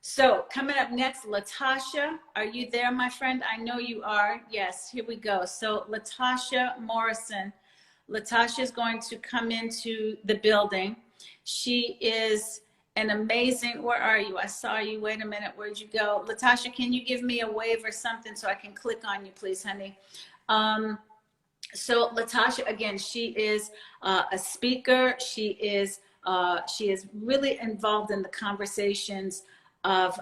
So coming up next, Latasha, are you there, my friend? I know you are. Yes, here we go. So Latasha Morrison. Latasha is going to come into the building. She is an amazing, where are you? I saw you. Wait a minute. Where'd you go? Latasha, can you give me a wave or something so I can click on you, please, honey? So Latasha, again, she is a speaker. She is really involved in the conversations of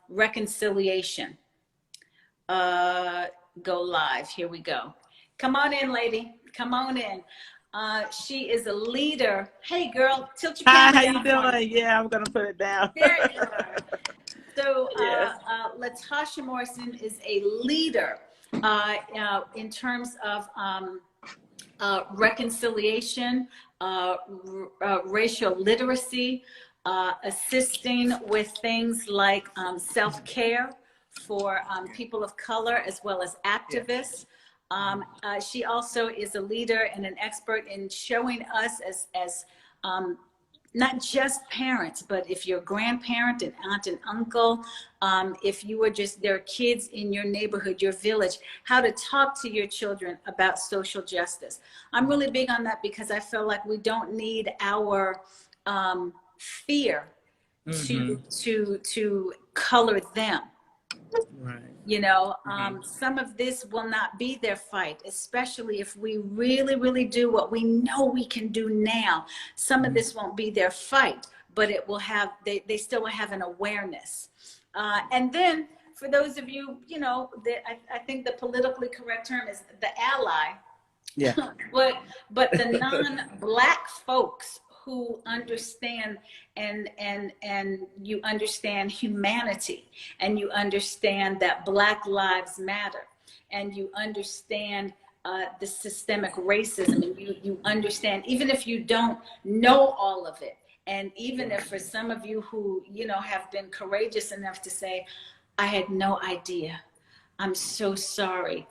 reconciliation. Go live. Here we go. Come on in, lady. Come on in. She is a leader. Hey, girl, tilt your camera Hi, how down you for me. doing? Yeah, I'm gonna put it down. There you are. So Yes. Latasha Morrison is a leader in terms of reconciliation, racial literacy, assisting with things like self-care for people of color as well as activists. She also is a leader and an expert in showing us as not just parents, but if you're a grandparent, an aunt and uncle, if you were just, there are kids in your neighborhood, your village, how to talk to your children about social justice. I'm really big on that because I feel like we don't need our fear to color them. Right. You know, some of this will not be their fight, especially if we really, really do what we know we can do now. Some of this won't be their fight, but it will have, they still will have an awareness. And then for those of you, you know, I think the politically correct term is the ally. Yeah. but the non-Black folks who understand and you understand humanity, and you understand that Black lives matter, and you understand the systemic racism, and you understand, even if you don't know all of it, and even if for some of you who, you know, have been courageous enough to say, I had no idea, I'm so sorry,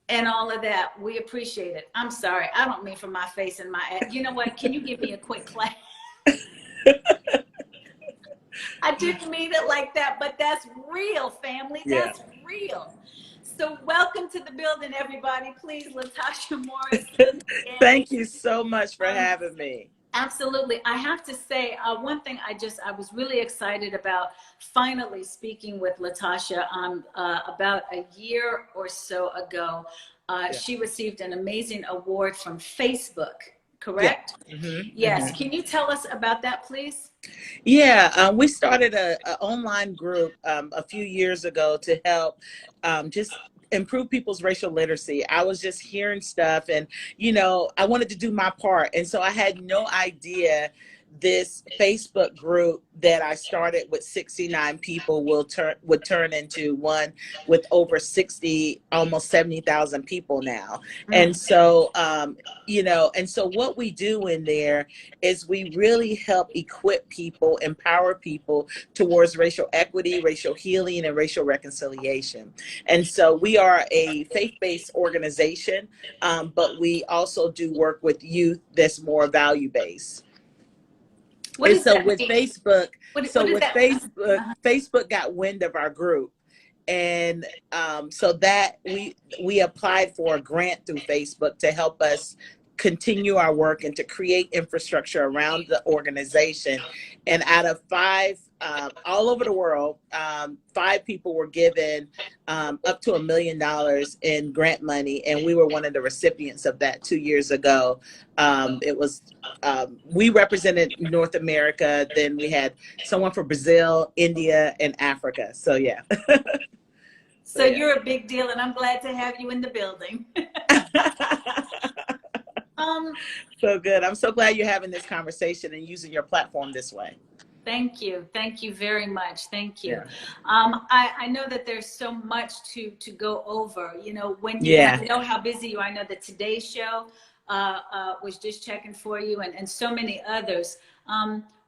and all of that, we appreciate it. I'm sorry, I don't mean for my face and my, you know what, can you give me a quick clap? I didn't mean it like that, but that's real, family. That's real. So welcome to the building, everybody. Please, Latasha Morrison. Thank you so much for having me. Absolutely. I have to say, one thing I was really excited about finally speaking with Latasha about a year or so ago. She received an amazing award from Facebook, correct? Yeah. Yes. Can you tell us about that, please? Yeah, we started an online group a few years ago to help just improve people's racial literacy. I was just hearing stuff, and you know, I wanted to do my part, and so I had no idea this Facebook group that I started with 69 people would turn into one with over 60, almost 70,000 people now. And so, you know, and so what we do in there is we really help equip people, empower people towards racial equity, racial healing, and racial reconciliation. And so we are a faith-based organization, but we also do work with youth that's more value-based. What and so that with mean? Facebook, Facebook, Facebook got wind of our group. And so that we applied for a grant through Facebook to help us continue our work and to create infrastructure around the organization. And out of 5, all over the world, 5 people were given up to $1 million in grant money, and we were one of the recipients of that 2 years ago. It was we represented North America. Then we had someone for Brazil, India, and Africa. So yeah. So you're a big deal, and I'm glad to have you in the building. So good. I'm so glad you're having this conversation and using your platform this way. Thank you. Thank you very much. Thank you. Yeah. I know that there's so much to go over. You know, when you I know how busy you are. I know that today's show was just checking for you, and so many others.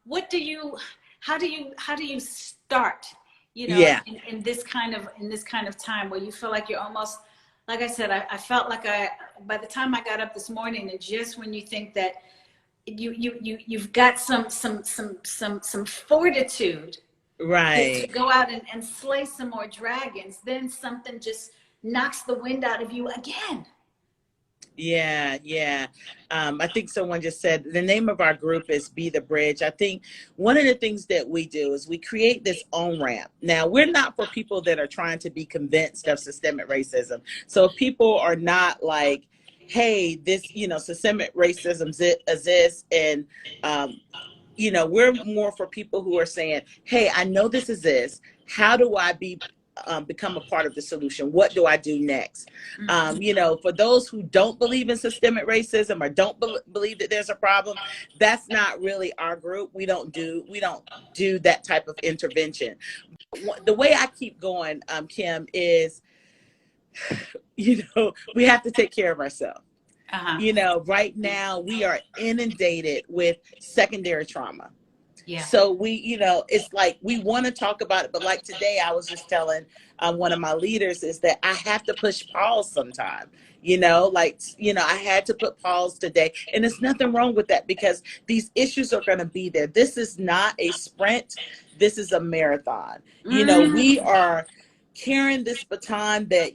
What do you? How do you start? You know, in this kind of time where you feel like you're almost, like I said, I felt like by the time I got up this morning, and just when you think that you've got some fortitude, to Right. go out and slay some more dragons, then something just knocks the wind out of you again. Yeah, yeah. I think someone just said the name of our group is Be the Bridge. I think one of the things that we do is we create this on-ramp. Now, we're not for people that are trying to be convinced of systemic racism. So if people are not like, hey, this, systemic racism exists, and we're more for people who are saying, hey, I know this exists. How do I become a part of the solution? What do I do next? For those who don't believe in systemic racism or don't believe that there's a problem, that's not really our group. We don't do that type of intervention. The way I keep going, Kim, is, we have to take care of ourselves. Right now we are inundated with secondary trauma. Yeah. So it's like we want to talk about it, but like today, I was just telling one of my leaders is that I have to push pause sometime. I had to put pause today, and there's nothing wrong with that because these issues are going to be there. This is not a sprint. This is a marathon. We are carrying this baton that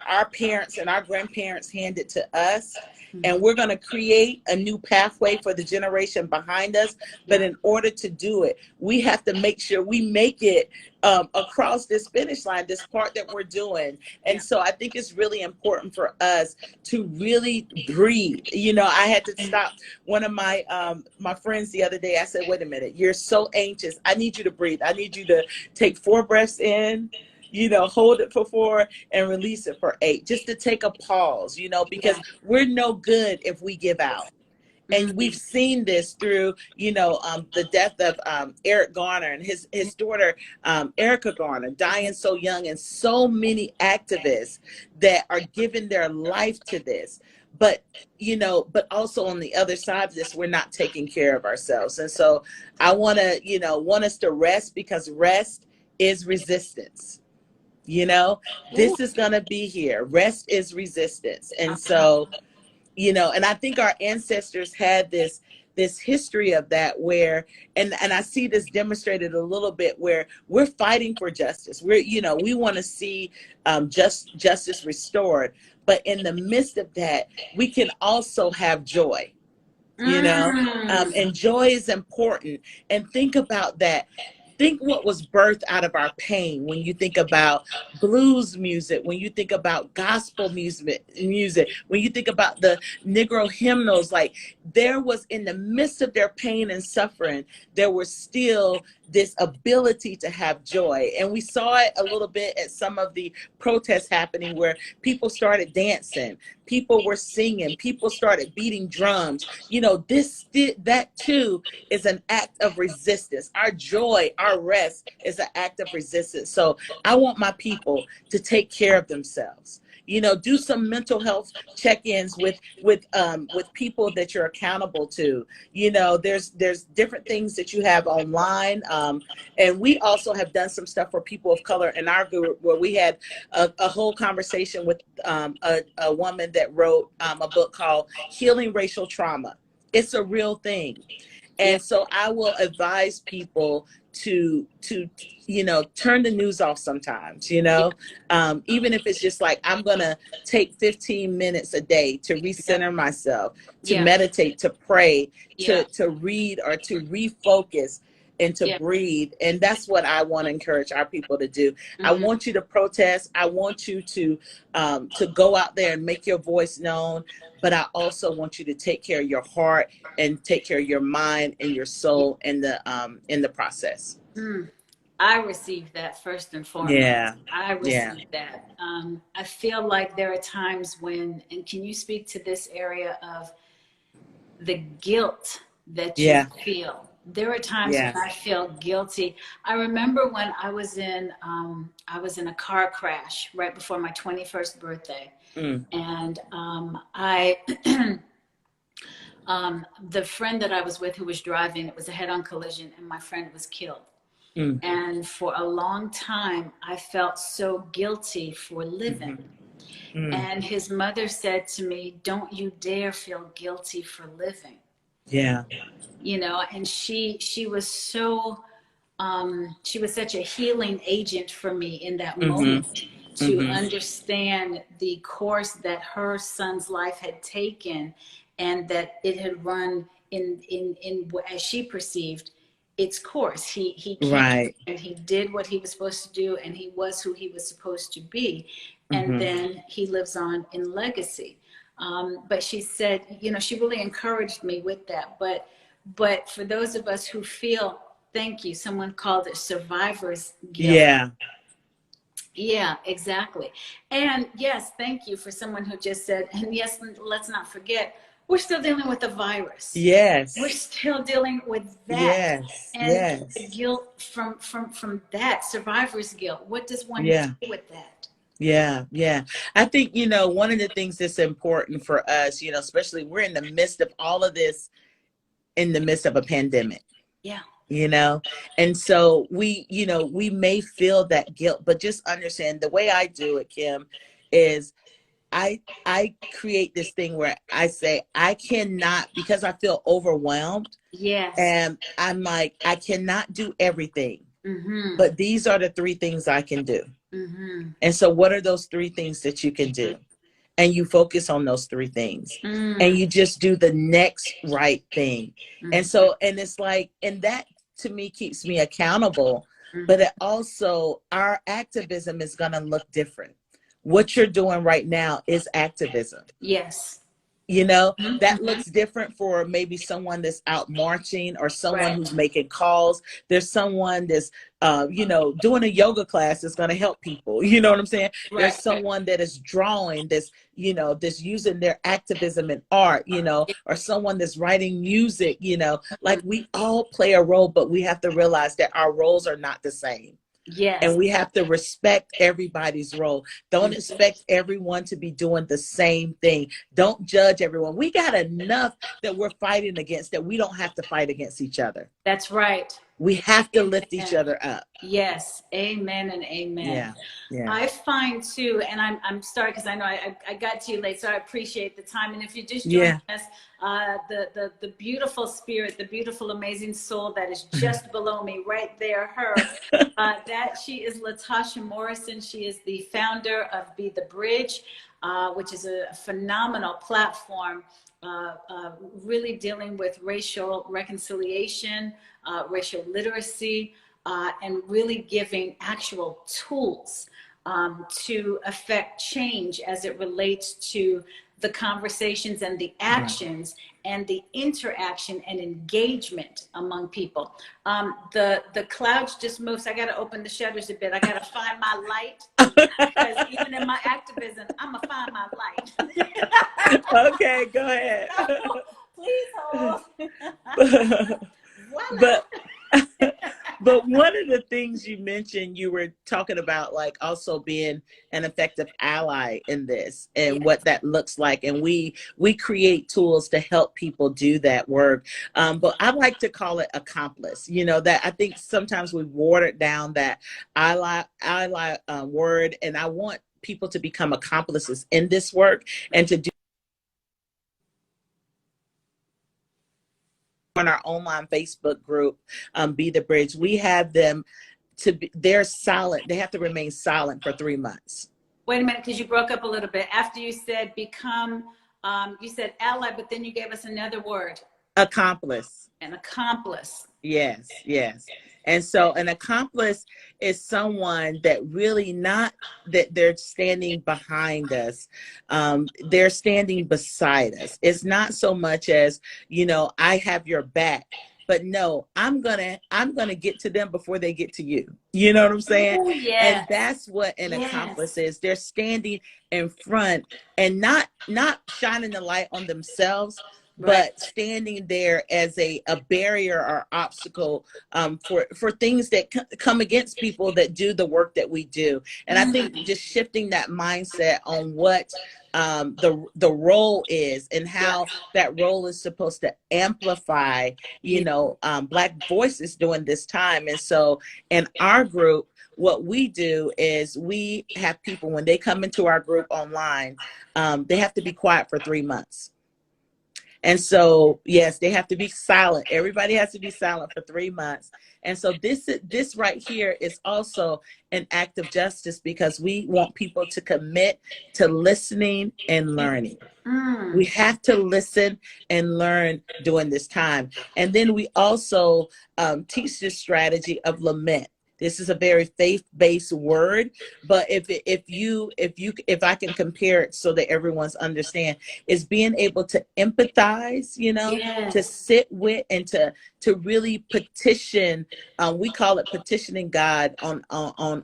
our parents and our grandparents handed to us, and we're going to create a new pathway for the generation behind us. But in order to do it, we have to make sure we make it across this finish line, this part that we're doing. And so I think it's really important for us to really breathe. I had to stop one of my friends the other day. I said, wait a minute, you're so anxious. I need you to breathe. I need you to take 4 breaths in, hold it for 4 and release it for 8, just to take a pause, because we're no good if we give out. And we've seen this through, the death of Eric Garner and his daughter, Erica Garner, dying so young, and so many activists that are giving their life to this. But also on the other side of this, we're not taking care of ourselves. And so I want us to rest, because rest is resistance. This is going to be here. Rest is resistance. And so, and I think our ancestors had this history of that, where, and I see this demonstrated a little bit, where we're fighting for justice. We want to see justice restored. But in the midst of that, we can also have joy. And joy is important. And think about that. Think what was birthed out of our pain. When you think about blues music, when you think about gospel music, when you think about the Negro hymnals, like, there was, in the midst of their pain and suffering, there was still this ability to have joy. And we saw it a little bit at some of the protests happening, where people started dancing, people were singing, people started beating drums. That too is an act of resistance. Our joy, our rest is an act of resistance. So I want my people to take care of themselves. Do some mental health check-ins with people that you're accountable to. There's different things that you have online. And we also have done some stuff for people of color in our group, where we had a whole conversation with a woman that wrote a book called Healing Racial Trauma. It's a real thing. And so I will advise people to turn the news off sometimes, even if it's just like, I'm going to take 15 minutes a day to recenter myself, to meditate, to pray, to read, or to refocus, and to breathe. And that's what I want to encourage our people to do. I want you to protest. I want you to go out there and make your voice known. But I also want you to take care of your heart and take care of your mind and your soul in the process. I received that first and foremost. I received that. I feel like there are times when, and can you speak to this area of the guilt that you feel? There are times when I feel guilty. I remember when I was in a car crash right before my 21st birthday. And the friend that I was with, who was driving, it was a head-on collision, and my friend was killed. And for a long time, I felt so guilty for living. And his mother said to me, don't you dare feel guilty for living. And she was so She was such a healing agent for me in that Mm-hmm. moment to Mm-hmm. understand the course that her son's life had taken, and that it had run in as she perceived its course. He came Right. and he did what he was supposed to do, and he was who he was supposed to be, and Mm-hmm. then he lives on in legacy. But she said, you know, she really encouraged me with that. But for those of us who feel, thank you, someone called it survivor's guilt. Yeah. Yeah, exactly. And yes, thank you for someone who just said, and yes, let's not forget, we're still dealing with the virus. We're Yes. still dealing with that. Yes. And the Yes. guilt from that, survivor's guilt. What does one Yeah. do with that? Yeah, yeah. I think, you know, one of the things that's important for us, you know, especially we're in the midst of all of this, in the midst of a pandemic, Yeah. you know, and so we, you know, we may feel that guilt, but just understand the way I do it, Kim, is I create this thing where I say I cannot, because I feel overwhelmed, Yes. and I'm like, I cannot do everything, Mm-hmm. but these are the three things I can do. Mm-hmm. And so what are those three things that you can do? And you focus on those three things, and you just do the next right thing. And so, and it's like, and that to me keeps me accountable, but it also, our activism is going to look different. What you're doing right now is activism. Yes. You know, that Mm-hmm. looks different for maybe someone that's out marching, or someone Right. who's making calls. There's someone that's, you know, doing a yoga class that's going to help people. You know what I'm saying? There's Right. someone that is drawing, that's, you know, that's using their activism in art, you know, or someone that's writing music, you know, like we all play a role, but we have to realize that our roles are not the same. Yes. And we have to respect everybody's role. Don't expect everyone to be doing the same thing. Don't judge everyone. We got enough that we're fighting against, that we don't have to fight against each other. That's right. We have to lift each Amen. other up. Yes. Amen and amen. Yeah. Yeah. I find too, and I'm sorry because I know I got to you late, so I appreciate the time. And if you're just joining us, the beautiful spirit, the beautiful, amazing soul that is just below me, right there, her, that she is Latasha Morrison. She is the founder of Be the Bridge, which is a phenomenal platform, really dealing with racial reconciliation, racial literacy, and really giving actual tools to affect change as it relates to the conversations and the actions and the interaction and engagement among people. The clouds just moved, so I got to open the shutters a bit. I got to find my light, because even in my activism, I'm gonna find my light. Okay, go ahead. So, please hold. Voila. But one of the things you mentioned, you were talking about like also being an effective ally in this, and what that looks like. And we create tools to help people do that work. But I like to call it accomplice. You know, that I think sometimes we've watered down that ally word, and I want people to become accomplices in this work, and to do on our online Facebook group, Be the Bridge. We have them to be, they're silent. They have to remain silent for 3 months. Wait a minute, because you broke up a little bit. After you said become, you said ally, but then you gave us another word. Accomplice. An accomplice. Yes, yes. And so an accomplice is someone that really, not that they're standing behind us. They're standing beside us. It's not so much as, you know, I have your back, but no, I'm gonna get to them before they get to you. You know what I'm saying? Ooh, yes. And that's what an accomplice is. They're standing in front and not shining the light on themselves, but standing there as a barrier or obstacle for things that come against people that do the work that we do. And I think just shifting that mindset on what the role is, and how that role is supposed to amplify, you know, Black voices during this time. And so in our group, what we do is we have people, when they come into our group online, they have to be quiet for 3 months. And so, yes, they have to be silent. Everybody has to be silent for 3 months. And so this right here is also an act of justice, because we want people to commit to listening and learning. We have to listen and learn during this time. And then we also teach this strategy of lament. This is a very faith-based word, but if I can compare it so that everyone's understand, is being able to empathize, you know, to sit with and to really petition. We call it petitioning God on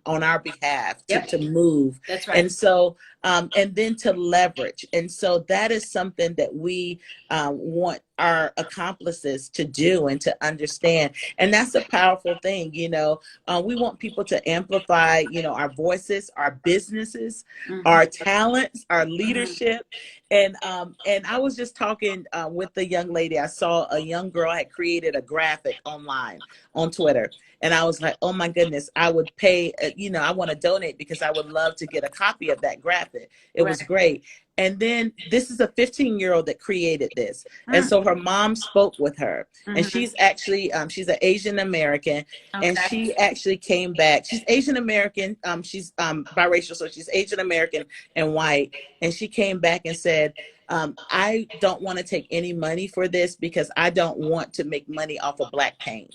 our behalf to move. That's right. And so and then to leverage. And so that is something that we want our accomplices to do and to understand. And that's a powerful thing, you know. We want people to amplify, you know, our voices, our businesses, our talents, our leadership. And I was just talking with the young lady. I saw a young girl had created a graphic online on Twitter. And I was like, oh my goodness, I would pay, you know, I want to donate because I would love to get a copy of that graphic. It was great. And then this is a 15-year-old that created this. And so her mom spoke with her. And she's actually, she's an Asian American. And she actually came back. She's Asian American. She's biracial. So she's Asian American and white. And she came back and said, I don't want to take any money for this because I don't want to make money off of Black pain.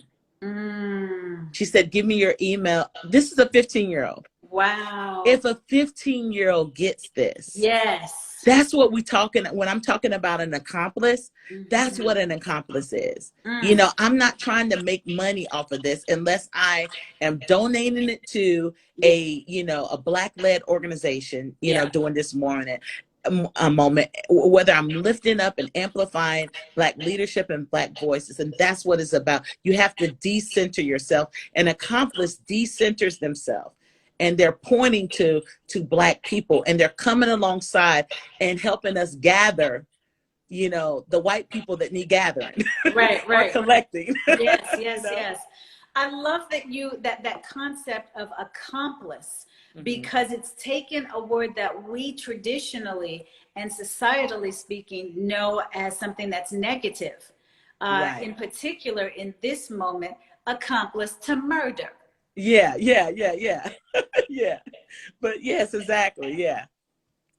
She said, give me your email. This is a 15-year-old. Wow. If a 15-year-old gets this. Yes. That's what when I'm talking about an accomplice, that's what an accomplice is. You know, I'm not trying to make money off of this unless I am donating it to a, you know, a Black-led organization, you know, doing this moment, whether I'm lifting up and amplifying Black leadership and Black voices. And that's what it's about. You have to decenter yourself. An accomplice decenters themselves. And they're pointing to Black people, and they're coming alongside and helping us gather, you know, the white people that need gathering. Right. Or collecting. Yes. You know? Yes. I love that that concept of accomplice, because it's taken a word that we traditionally and societally speaking know as something that's negative. In particular, in this moment, accomplice to murder. Yeah. Yeah. But yes, exactly. Yeah.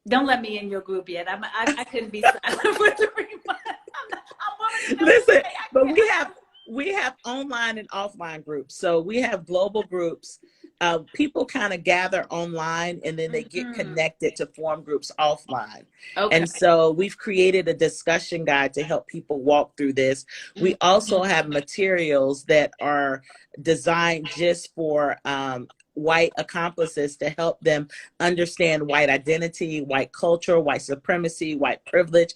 Don't let me in your group yet. I couldn't be silent for 3 months. Listen, but we have online and offline groups. So we have global groups. People kind of gather online and then they get connected to form groups offline. And so we've created a discussion guide to help people walk through this. We also have materials that are designed just for white accomplices to help them understand white identity, white culture, white supremacy, white privilege,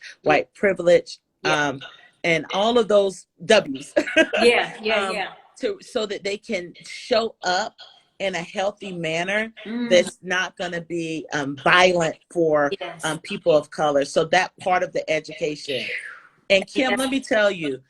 and all of those W's. So that they can show up in a healthy manner that's not going to be violent for people of color. So that part of the education. And Kim, let me tell you,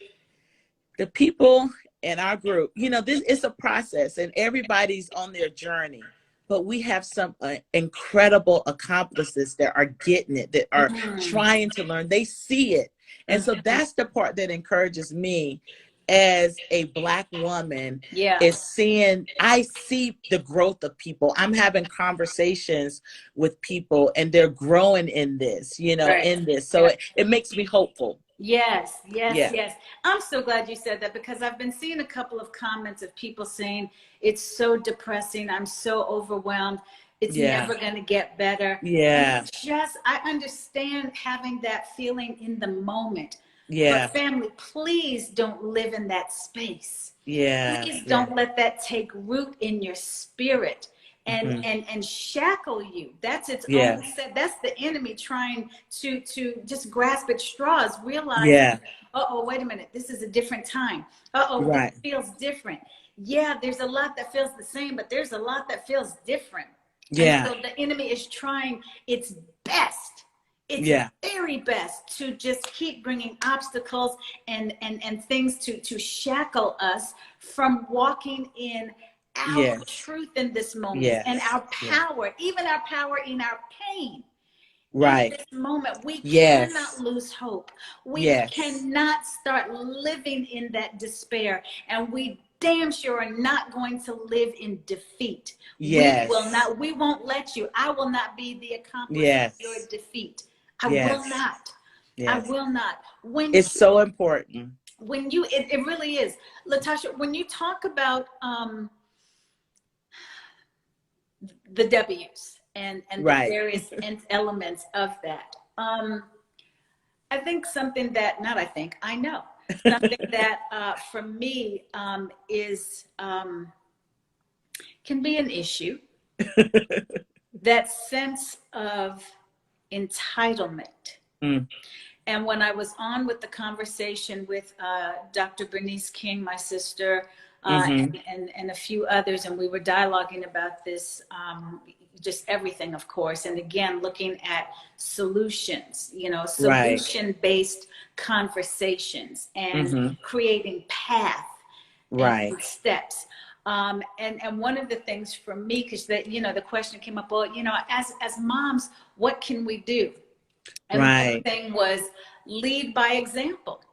the people in our group, you know, this is a process and everybody's on their journey. But we have some incredible accomplices that are getting it, that are trying to learn. They see it. And so that's the part that encourages me as a Black woman, is seeing, I see the growth of people. I'm having conversations with people and they're growing in this, you know, in this. So it makes me hopeful. Yes. I'm so glad you said that, because I've been seeing a couple of comments of people saying it's so depressing. I'm so overwhelmed. It's never going to get better. I understand having that feeling in the moment. But family, please don't live in that space. Please don't let that take root in your spirit and shackle you. That's its own set. That's the enemy trying to just grasp at straws, realize, wait a minute, this is a different time. This feels different. There's a lot that feels the same, but there's a lot that feels different. And so the enemy is trying its best. It's very best to just keep bringing obstacles and things to shackle us from walking in our truth in this moment and our power, even our power in our pain. in Right. this moment. We cannot Yes. lose hope. We Yes. cannot start living in that despair. And we damn sure are not going to live in defeat. We will Yes. not, we won't let you. I will not be the accomplice of your Yes. defeat. I will Yes. not. I Yes. will not. It's so important. When you, it really is. Latasha, when you talk about the W's and the Right. various elements of that. I think something that, not I think, I know, something that for me is, can be an issue, that sense of entitlement. Mm. And when I was on with the conversation with Dr. Bernice King, my sister, Mm-hmm. and a few others, and we were dialoguing about this, just everything, of course, and again, looking at solutions, Right. solution-based conversations and Mm-hmm. creating path and Right. steps. And one of the things for me, because the question came up, well, as moms, what can we do? And one Right. thing was lead by example.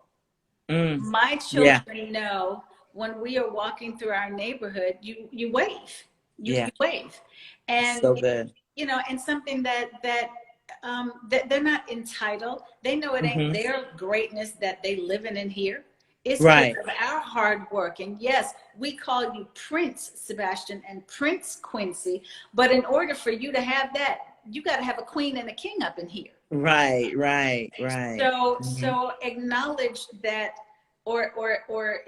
Mm. My Yeah. children know when we are walking through our neighborhood, you wave, you Yeah. wave, and So good. and something that they're not entitled. They know it ain't Mm-hmm. their greatness that they living in here. It's because Right. of our hard work. And yes, we call you Prince Sebastian and Prince Quincy, but in order for you to have that, you got to have a queen and a king up in here. Right. Right. Right. So Mm-hmm. acknowledge that, or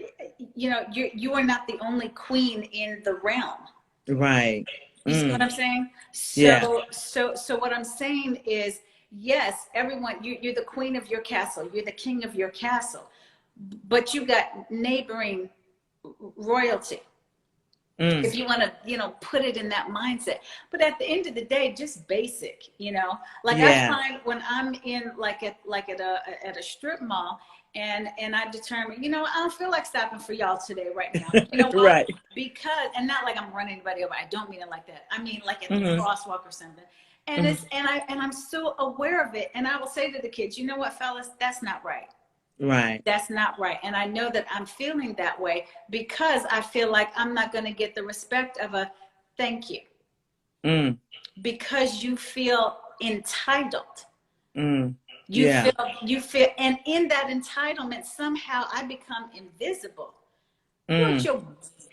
you are not the only queen in the realm. Right. You see what Mm. I'm saying? Yeah. So what I'm saying is, yes, everyone, you're the queen of your castle, you're the king of your castle, but you got neighboring royalty. Mm. If you want to, put it in that mindset. But at the end of the day, just basic, like I Yeah. find when I'm in at a strip mall and I determine, I don't feel like stopping for y'all today right now. You know why? Right. Because, and not like I'm running anybody over. I don't mean it like that. I mean like at the Mm-hmm. crosswalk or something. And Mm-hmm. I'm so aware of it. And I will say to the kids, you know what, fellas, that's not right. Right. That's not right. And I know that I'm feeling that way because I feel like I'm not going to get the respect of a thank you. Mm. Because you feel entitled. Mm. You Yeah. feel, and in that entitlement, somehow I become invisible. What Mm. your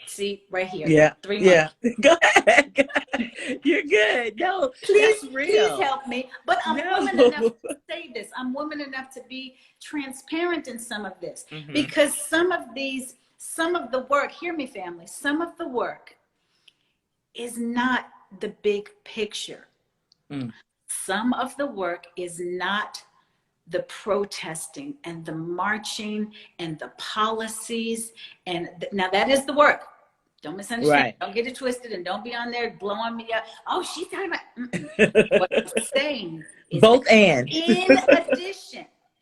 see right here? Yeah. 3 months. Yeah. Go ahead. Go ahead. You're good. No, Please, that's please real. help me. But I'm woman enough No. to say this. I'm woman enough to be transparent in some of this. Mm-hmm. Because some of the work, hear me, family, some of the work is not the big picture. Mm. Some of the work is not the protesting and the marching and the policies. And now that is the work. Don't misunderstand. Right. Don't get it twisted and don't be on there blowing me up. Oh, she's talking about. What I'm saying is Both that and.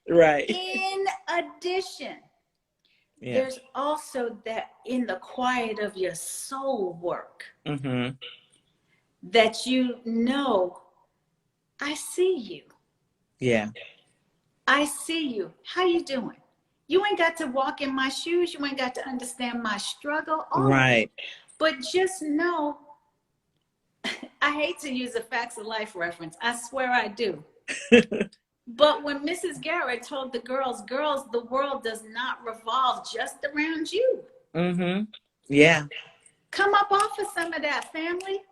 Right. in addition, Yeah. there's also that in the quiet of your soul work Mm-hmm. that I see you. Yeah. I see you. How you doing? You ain't got to walk in my shoes. You ain't got to understand my struggle. Right. But just know, I hate to use a facts of life reference. I swear I do. But when Mrs. Garrett told the girls, the world does not revolve just around you. Mm-hmm. Yeah. Come up off of some of that, family.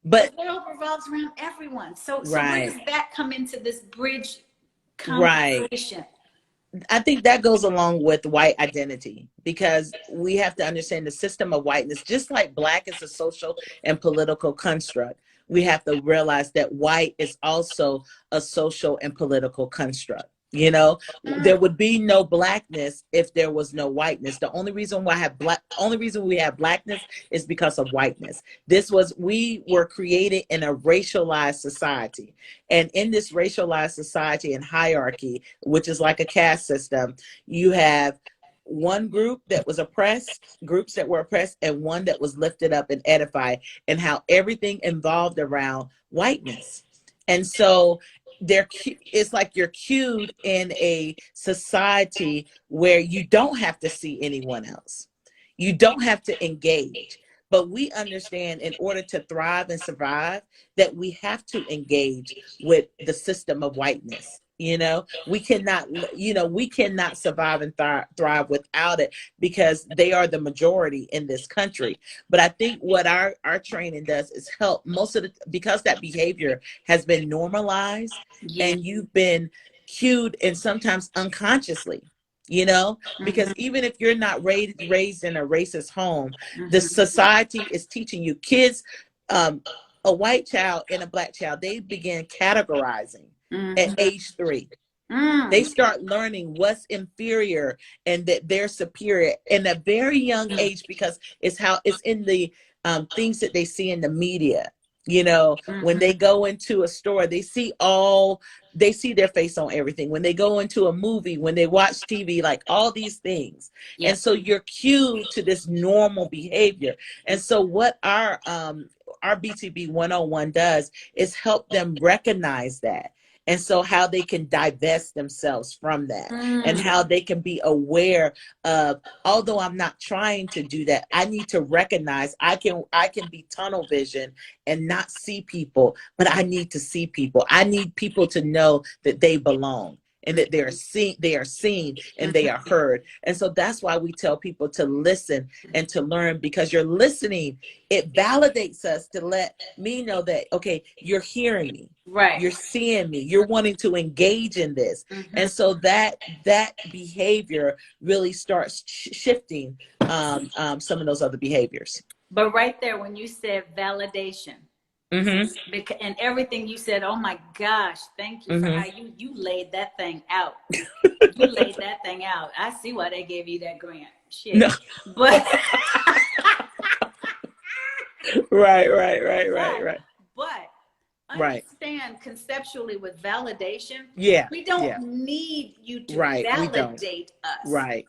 But the world revolves around everyone. So right. where does that come into this bridge Right. conversation? I think that goes along with white identity, because we have to understand the system of whiteness. Just like Black is a social and political construct, we have to realize that white is also a social and political construct. There would be no Blackness if there was no whiteness. The only reason we have Blackness is because of whiteness. We were created in a racialized society. And in this racialized society and hierarchy, which is like a caste system, you have one group that was oppressed, groups that were oppressed, and one that was lifted up and edified, and how everything involved around whiteness. And so it's like you're cued in a society where you don't have to see anyone else. You don't have to engage. But we understand in order to thrive and survive that we have to engage with the system of whiteness. We cannot, we cannot survive and thrive without it, because they are the majority in this country. But I think what our training does is help because that behavior has been normalized, Yeah. and you've been cued, and sometimes unconsciously, because even if you're not raised in a racist home, the society is teaching you. Kids, a white child and a black child, they begin categorizing at age 3. They start learning what's inferior and that they're superior in a very young age, because it's in the things that they see in the media. When they go into a store, they see their face on everything. When they go into a movie, when they watch TV, like all these things. Yeah. And so you're cued to this normal behavior. And so what our BTB 101 does is help them recognize that. And so how they can divest themselves from that, and how they can be aware of, although I'm not trying to do that, I need to recognize I can be tunnel vision and not see people, but I need to see people. I need people to know that they belong, and that they are seen and they are heard. And so that's why we tell people to listen and to learn, because you're listening. It validates us to let me know that, okay, you're hearing me. Right. You're seeing me. You're wanting to engage in this. And so that behavior really starts shifting some of those other behaviors. But right there, when you said validation, and everything you said, oh my gosh, thank you for how you laid that thing out. You laid that thing out. I see why they gave you that grant. Shit. No. But right. But understand conceptually with validation. Yeah. We don't need you to validate us. Right.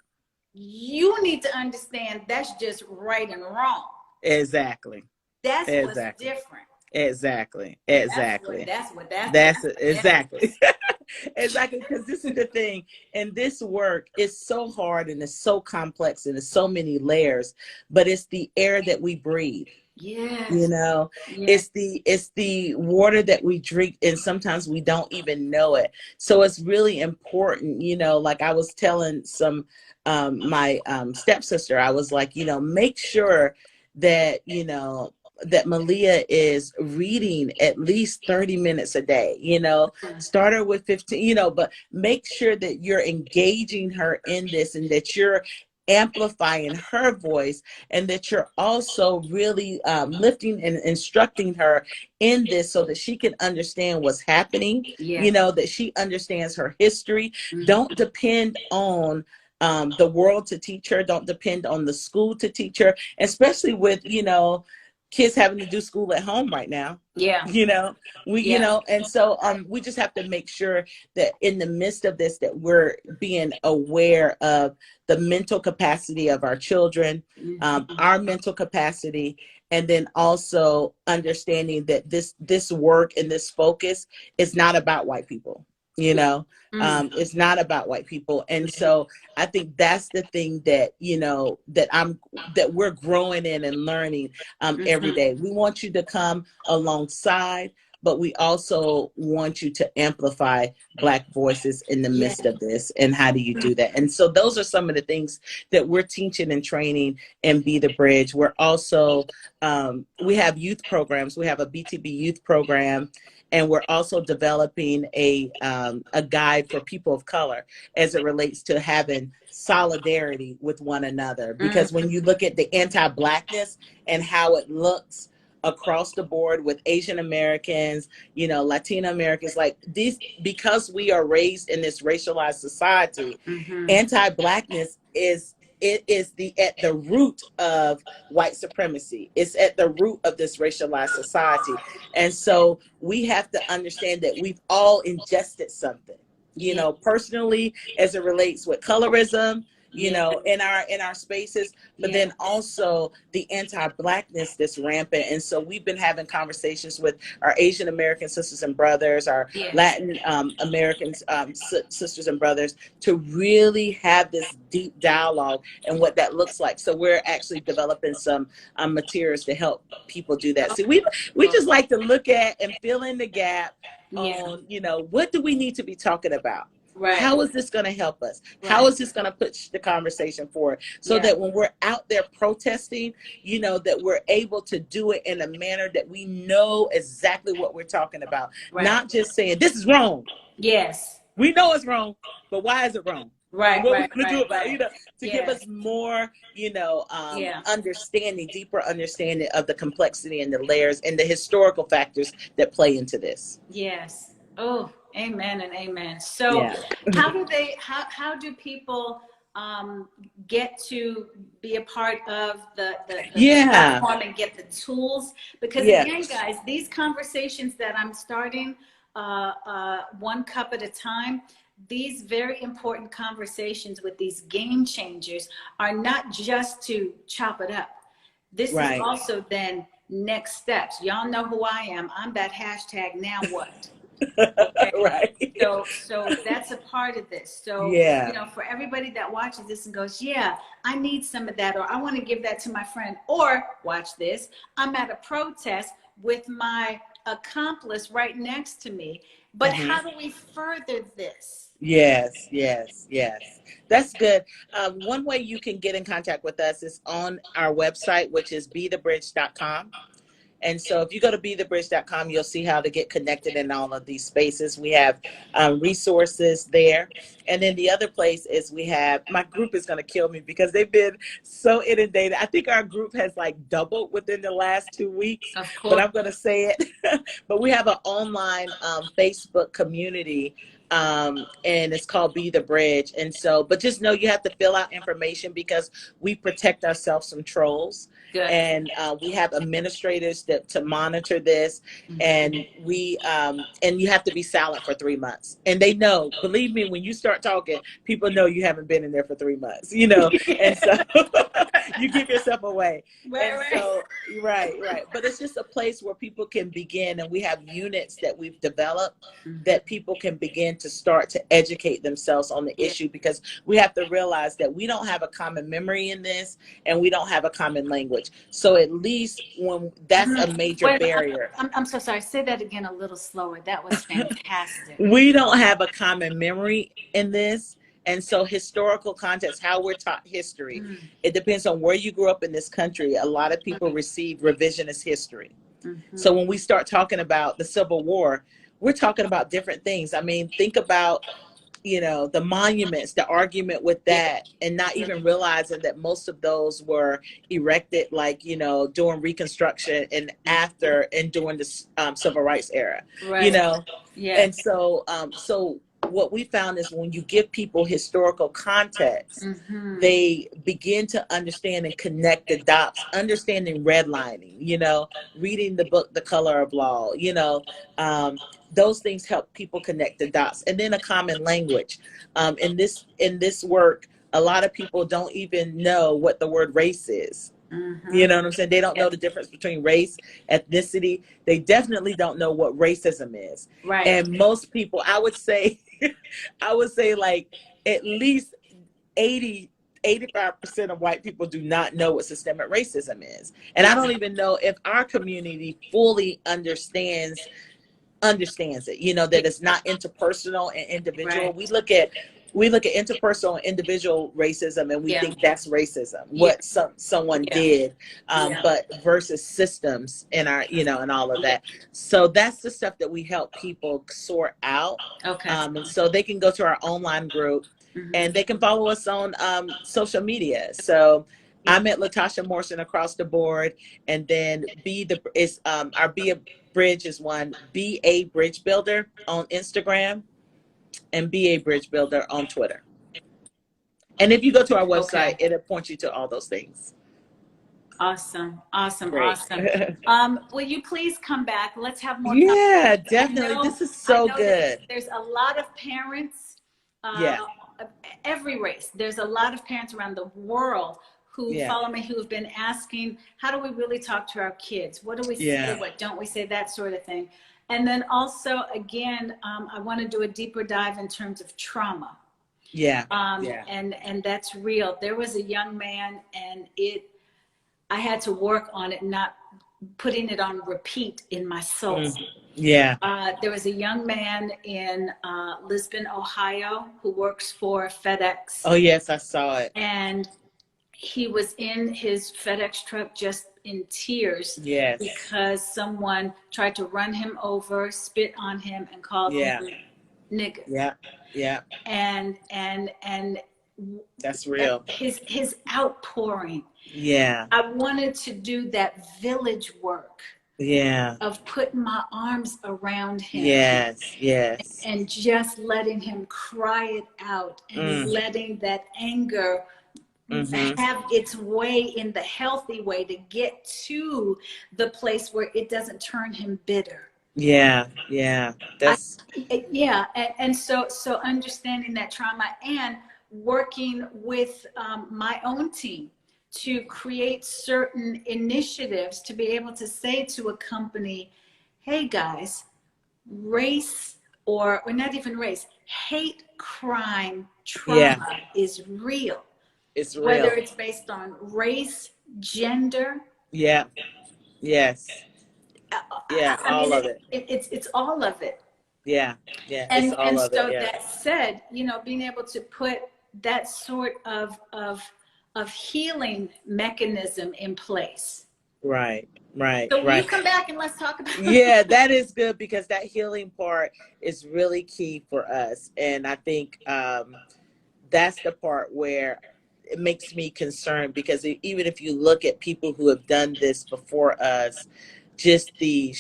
You need to understand that's just right and wrong. Exactly. That's what's different. Exactly. Exactly. Exactly, because this is the thing, and this work is so hard and it's so complex and it's so many layers, but it's the air that we breathe. Yes. It's the water that we drink, and sometimes we don't even know it. So it's really important, like I was telling my stepsister, I was like, make sure that, that Malia is reading at least 30 minutes a day, start her with 15, but make sure that you're engaging her in this, and that you're amplifying her voice, and that you're also really lifting and instructing her in this, so that she can understand what's happening, that she understands her history. Don't depend on the world to teach her. Don't depend on the school to teach her, especially with, kids having to do school at home right now. And so we just have to make sure that in the midst of this, that we're being aware of the mental capacity of our children, our mental capacity, and then also understanding that this work and this focus is not about white people. It's not about white people. And so I think that's the thing that, that we're growing in and learning every day. We want you to come alongside, but we also want you to amplify Black voices in the midst of this. And how do you do that? And so those are some of the things that we're teaching and training in Be the Bridge. We're also, we have youth programs. We have a BTB youth program. And we're also developing a guide for people of color as it relates to having solidarity with one another. Because when you look at the anti-Blackness and how it looks across the board with Asian Americans, Latino Americans, like these, because we are raised in this racialized society, anti-Blackness is at the root of white supremacy. It's at the root of this racialized society. And so we have to understand that we've all ingested something, personally, as it relates with colorism, you Yeah. know, in our spaces, but Yeah. then also the anti-blackness that's rampant. And so we've been having conversations with our Asian American sisters and brothers, our Yes. Latin American sisters and brothers, to really have this deep dialogue and what that looks like. So we're actually developing some materials to help people do that. See, we just like to look at and fill in the gap Yeah. on, you know, what do we need to be talking about? Right. How is this going to help us? How Right. is this going to push the conversation forward so Yeah. that when we're out there protesting, you know, that we're able to do it in a manner that we know exactly what we're talking about, Right. not just saying this is wrong. Yes. We know it's wrong, but why is it wrong? Right. And what Right. we're going to do Right. about it, you know, to give Yes. us more, you know, Yeah. understanding, deeper understanding of the complexity and the layers and the historical factors that play into this. Yes. Oh, amen and amen. So Yeah. how do people get to be a part of the Yeah. platform and get the tools? Because Yeah. again, guys, these conversations that I'm starting one cup at a time, these very important conversations with these game changers are not just to chop it up. This is Right. also then next steps. Y'all know who I am. I'm that hashtag now what? Okay. Right. So that's a part of this. So, Yeah. you know, for everybody that watches this and goes, yeah, I need some of that, or I want to give that to my friend, or watch this, I'm at a protest with my accomplice right next to me. But how do we further this? Yes, yes, yes. That's good. One way you can get in contact with us is on our website, which is bethebridge.com. And so if you go to bethebridge.com, you'll see how to get connected in all of these spaces. We have resources there. And then the other place is we have, my group is going to kill me because they've been so inundated. I think our group has like doubled within the last 2 weeks, Of course. but I'm going to say it. But we have an online Facebook community. And it's called Be the Bridge. And so, but just know you have to fill out information because we protect ourselves from trolls. Good. And we have administrators to monitor this, and we and you have to be silent for 3 months. And they know, believe me, when you start talking, people know you haven't been in there for 3 months, you know. And so you give yourself away. Right. So right. But it's just a place where people can begin, and we have units that we've developed that people can begin to start to educate themselves on the issue, because we have to realize that we don't have a common memory in this, and we don't have a common language. So at least when that's a major barrier. I'm so sorry. Say that again a little slower. That was fantastic. We don't have a common memory in this. And so historical context, how we're taught history, it depends on where you grew up in this country. A lot of people receive revisionist history. So when we start talking about the Civil War, we're talking about different things. I mean, think about, you know, the monuments, the argument with that, and not even realizing that most of those were erected, like, you know, during Reconstruction and after and during the Civil Rights era, you know. And so so what we found is when you give people historical context, they begin to understand and connect the dots, understanding redlining, you know, reading the book The Color of Law, you know. Those things help people connect the dots. And then a common language. In this work, a lot of people don't even know what the word race is. You know what I'm saying? They don't know the difference between race, ethnicity. They definitely don't know what racism is. Right. And most people, I would say like at least 85% of white people do not know what systemic racism is. And I don't even know if our community fully understands it, you know, that it's not interpersonal and individual. We look at interpersonal and individual racism, and we think that's racism, what someone did, but versus systems in our, you know, and all of that. So that's the stuff that we help people sort out. And so they can go to our online group, and they can follow us on social media. So I'm at Latasha Morrison across the board, and then our Be a Bridge is one, Be a Bridge Builder on Instagram, and Be a Bridge Builder on Twitter. And if you go to our website, it'll point you to all those things. Awesome. Great. Will you please come back? Let's have more. Yeah, definitely. This is so good. There's a lot of parents every race. There's a lot of parents around the world who follow me, who have been asking, how do we really talk to our kids? What do we say? What don't we say? That sort of thing. And then also, again, I want to do a deeper dive in terms of trauma. And that's real. There was a young man, and I had to work on it, not putting it on repeat in my soul. There was a young man in Lisbon, Ohio, who works for FedEx. Oh, yes, I saw it. And he was in his FedEx truck just in tears because someone tried to run him over, spit on him, and called him nigga. And that's real. His outpouring. I wanted to do that village work. Of putting my arms around him. And just letting him cry it out, and letting that anger have its way in the healthy way to get to the place where it doesn't turn him bitter. That's and so understanding that trauma and working with my own team to create certain initiatives to be able to say to a company, hey guys, race or not even race, hate crime trauma is real. It's real. Whether it's based on race, gender. All of it. It's all of it. And so that said, being able to put that sort of healing mechanism in place. Right. So will you come back and let's talk about that is good, because that healing part is really key for us. And I think that's the part where it makes me concerned, because even if you look at people who have done this before us, just the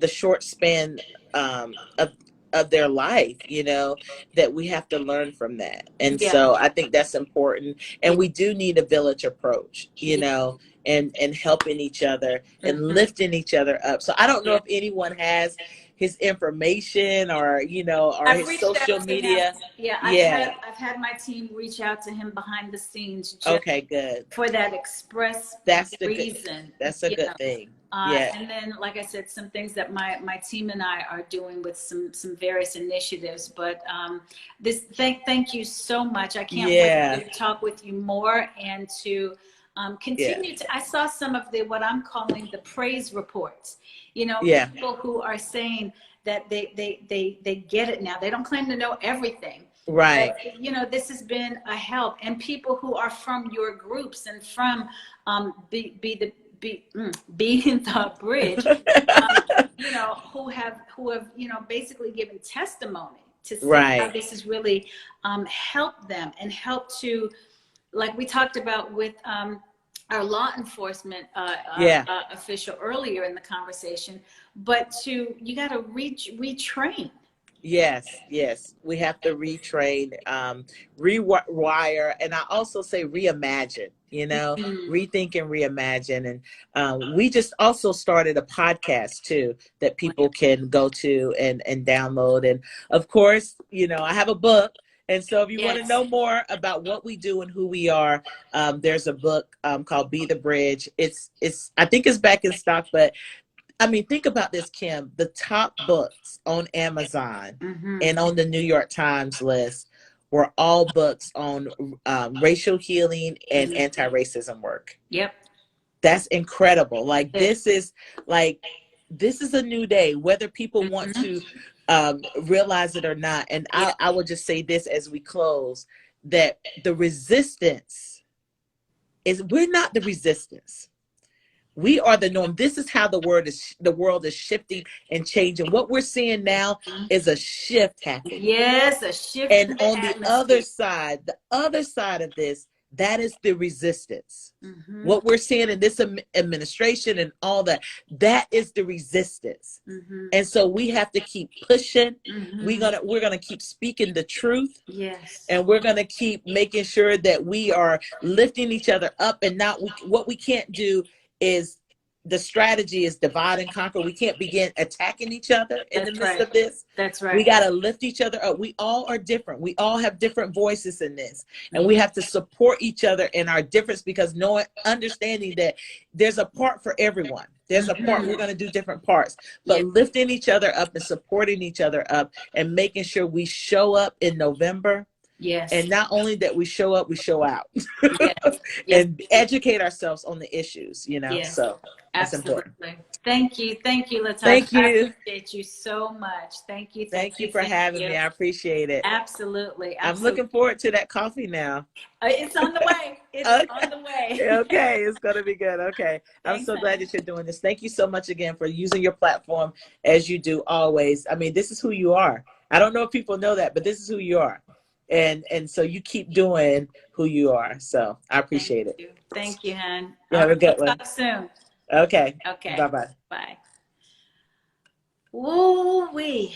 short span of their life, that we have to learn from that. And so I think that's important. And we do need a village approach, and helping each other and lifting each other up. So I don't know if anyone has his information or his social media. I've had my team reach out to him behind the scenes. Okay, good. For that express reason. That's a good thing. And then, like I said, some things that my team and I are doing with some various initiatives. But thank you so much. I can't wait to talk with you more and to continue to. I saw some of what I'm calling the praise reports. People who are saying that they get it now. They don't claim to know everything. Right. But, this has been a help. And people who are from your groups and from being the bridge, who have basically given testimony to see how this has really helped them and helped to, like we talked about with our law enforcement official earlier in the conversation, but you got to retrain. Yes, we have to retrain, rewire, and I also say reimagine, rethink and reimagine. And we just also started a podcast too that people can go to and download. And of course, I have a book. And so if you want to know more about what we do and who we are, there's a book called Be the Bridge. It's I think it's back in stock, but I mean, think about this, Kim. The top books on Amazon and on the New York Times list were all books on racial healing and anti-racism work. That's incredible. This is a new day, whether people want to realize it or not. And I will just say this as we close, that the resistance we're not the resistance. We are the norm. This is how the world is shifting and changing. What we're seeing now is a shift happening. Yes, a shift. And on the other side of this, that is the resistance. What we're seeing in this administration and all that is the resistance. And so we have to keep pushing. We're gonna keep speaking the truth. Yes. And we're gonna keep making sure that we are lifting each other up, and what we can't do is the strategy is divide and conquer. We can't begin attacking each other in the midst of this. That's right. We got to lift each other up. We all are different. We all have different voices in this, and we have to support each other in our difference, because understanding that there's a part for everyone. There's a part, we're going to do different parts, but lifting each other up and supporting each other up and making sure we show up in November. Yes. And not only that we show up, we show out. Yes. And educate ourselves on the issues, you know. Yes. So that's Absolutely. important. Thank you, Latasha. Thank you. I appreciate you so much. Thank you. Thank you for having me. I appreciate it. Absolutely. I'm looking forward to that coffee now. It's on the way. It's on the way. Okay, it's going to be good. Okay. I'm so glad that you're doing this. Thank you so much again for using your platform as you do always. I mean, this is who you are. I don't know if people know that, but this is who you are. And so you keep doing who you are. So I appreciate it. Thank you, hon. Have a good one. Talk soon. Okay. Okay. Bye-bye. Bye. Woo-wee.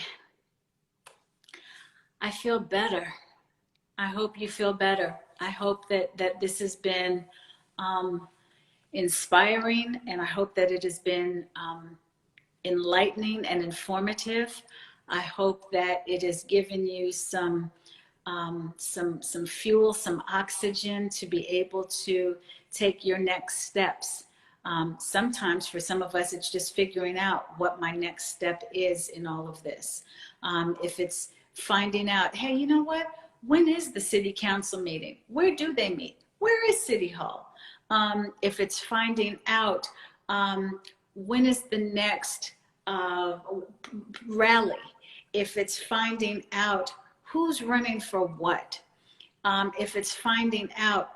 I feel better. I hope you feel better. I hope that this has been inspiring, and I hope that it has been enlightening and informative. I hope that it has given you some fuel, some oxygen to be able to take your next steps. Sometimes for some of us, it's just figuring out what my next step is in all of this. If it's finding out, hey, you know what? When is the city council meeting? Where do they meet? Where is City Hall? If it's finding out when is the next rally? If it's finding out who's running for what? If it's finding out,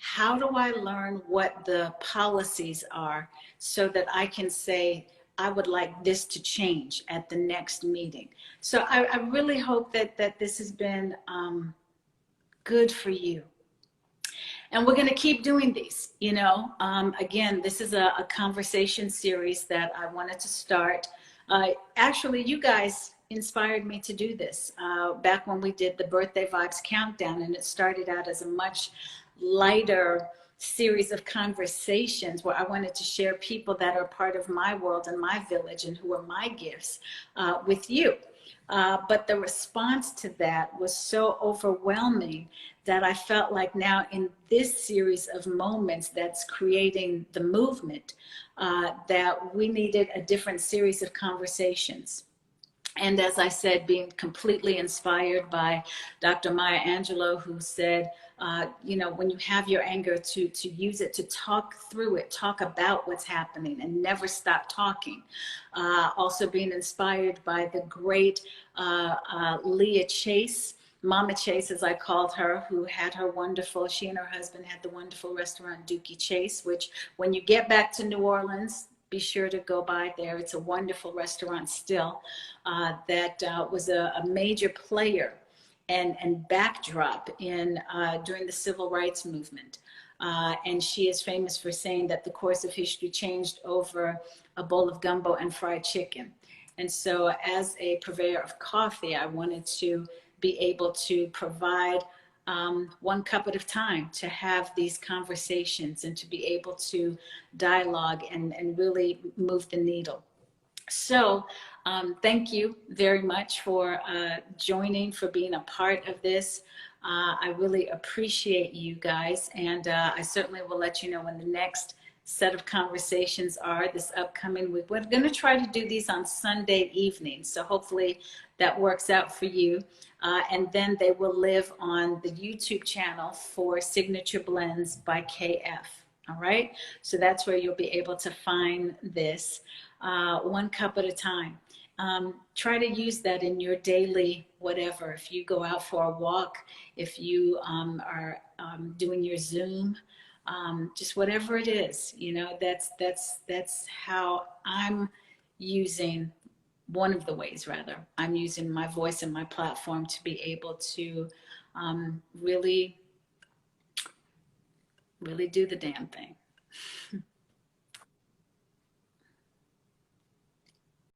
how do I learn what the policies are so that I can say, I would like this to change at the next meeting. So I really hope that this has been good for you. And we're going to keep doing these, you know. Again, this is a conversation series that I wanted to start. Actually, you guys inspired me to do this back when we did the Birthday Vibes Countdown, and it started out as a much lighter series of conversations where I wanted to share people that are part of my world and my village and who are my gifts with you. But the response to that was so overwhelming that I felt like now in this series of moments that's creating the movement, that we needed a different series of conversations. And as I said, being completely inspired by Dr. Maya Angelou, who said, you know, when you have your anger, to use it to talk through it, talk about what's happening and never stop talking. Also being inspired by the great Leah Chase, Mama Chase, as I called her, who had her wonderful, she and her husband had the wonderful restaurant Dookie Chase, which when you get back to New Orleans, be sure to go by there. It's a wonderful restaurant still that was a major player and backdrop in during the civil rights movement. And she is famous for saying that the course of history changed over a bowl of gumbo and fried chicken. And so as a purveyor of coffee, I wanted to be able to provide one cup at a time to have these conversations and to be able to dialogue and really move the needle. So thank you very much for joining, for being a part of this. I really appreciate you guys, and I certainly will let you know when the next set of conversations are this upcoming week. We're going to try to do these on Sunday evenings, so hopefully that works out for you. And then they will live on the YouTube channel for Signature Blends by KF. All right, so that's where you'll be able to find this one cup at a time. Try to use that in your daily whatever. If you go out for a walk, if you are doing your Zoom, just whatever it is, you know, that's how I'm using, one of the ways rather, I'm using my voice and my platform to be able to really do the damn thing.